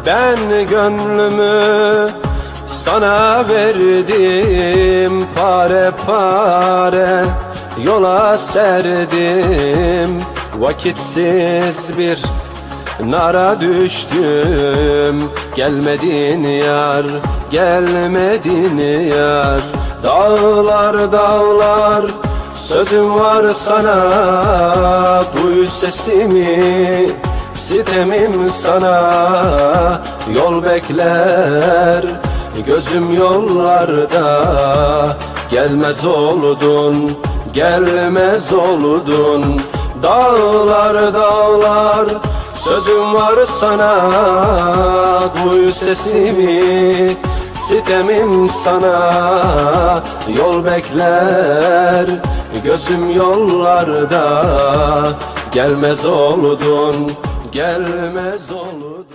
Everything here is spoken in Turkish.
Ben gönlümü sana verdim, pare pare yola serdim. Vakitsiz bir nara düştüm, gelmedin yar, gelmedin yar. Dağlar dağlar sözüm var sana, duy sesimi, sitemim sana. Yol bekler gözüm yollarda, gelmez oldun, gelmez oldun. Dağlar dağlar sözüm var sana, duy sesimi, sitemim sana. Yol bekler gözüm yollarda, gelmez oldun, gelmez oldun.